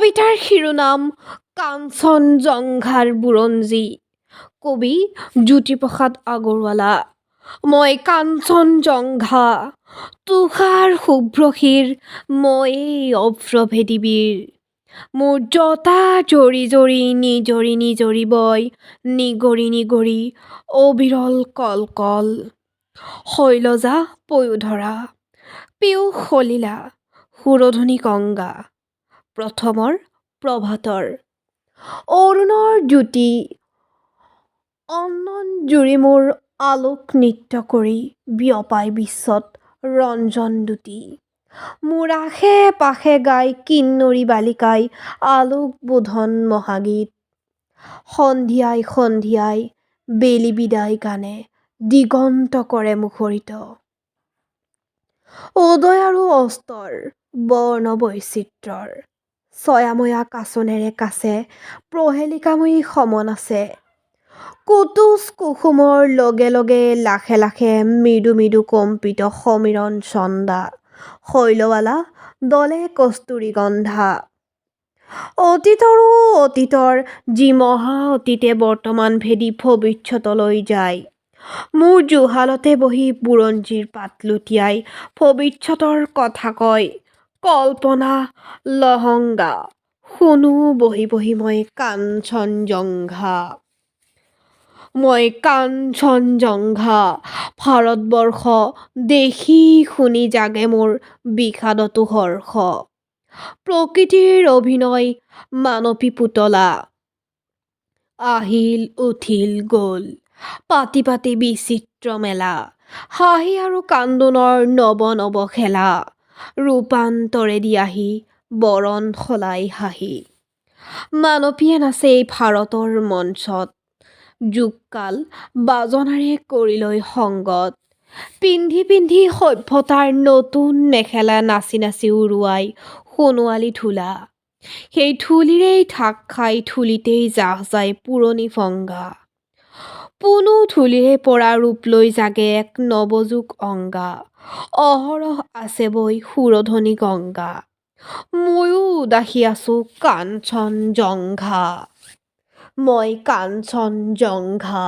কবিতাৰ শিৰোনাম কাঞ্চনজংঘাৰ বুৰঞ্জী। কবি জ্যোতিপ্ৰসাদ আগৰৱালা। মই কাঞ্চনজংঘা, তুষাৰ শুভ্ৰশিৰ, মই অভ্ৰভেদী বীৰ। মোৰ জটা জৰি জৰি নিজৰি নিজৰি বয়, নিগৰি নিগৰি অবিৰল কলকল। শৈলজা পয়োধৰা, পীয়ূষ সলিলা, সুৰধুনী গংগা। প্ৰথমৰ প্ৰভাতৰ, অৰুণৰ জ্যোতি অনন জুৰি মোৰ আলোক নৃত্য কৰি বিয়পাই বিশ্বত ৰঞ্জন দ্যুতি। মোৰ আশে পাশে গাই কিন্নৰী বালিকাই আলোক বোধন মহাগীত। সন্ধিয়াই সন্ধিয়াই বেলি বিদায় গানে দিগন্ত কৰে মুখৰিত। উদয় আৰু অস্তৰ বৰ্ণ বৈচিত্ৰ্যৰ, ছয়াময়া কাচনেৰে কাছে প্ৰহেলিকাময়ী সমন আছে। কুতুচ কুসুমৰ লগে লগে লাখে লাখে মৃদু মৃদু কম্পিত সমীৰণ চন্দা। শৈলৱালা দলে কস্তুৰী গন্ধা। অতীতৰো অতীতৰ, যি মহা অতীতে বৰ্তমান ভেদি ভৱিষ্যতলৈ যায়। মোৰ জুহালতে বহি বুৰঞ্জীৰ পাত লুটিয়াই ভৱিষ্যতৰ কথা কয় কল্পনা লহংগা। শুনো বহি বহি মই কাঞ্চনজংঘা। মই কাঞ্চনজংঘা, ভাৰতবৰ্ষ দেখি শুনি জাগে মোৰ বিষাদতো হৰ্ষ। প্ৰকৃতিৰ অভিনয় মানৱী পুতলা, আহিল উঠিল গ'ল, পাতি পাতি বিচিত্ৰ মেলা। হাঁহি আৰু কান্দোনৰ নৱ নৱ খেলা, ৰূপান্তৰেদি আহি বৰণ সলাই হাঁহি। মানৱীয়ে নাচে এই ভাৰতৰ মঞ্চত, যুগকাল বাজনাৰে কৰিলৈ সংগত। পিন্ধি পিন্ধি সভ্যতাৰ নতুন মেখেলা নাচি নাচি উৰুৱাই সোণোৱালী ধূলা। সেই ধূলিৰেই ঢাক খাই ধূলিতেই জাহ যায় পুৰণি ভংগা। পুনু ধূলিৰে পৰা ৰূপ লৈ জাগে এক নৱযুগ অংগা। অহৰহ আছে বৈ সুৰধনী গংগা। ময়ো উদাসী আছো কাঞ্চনজংঘা। মই কাঞ্চনজংঘা।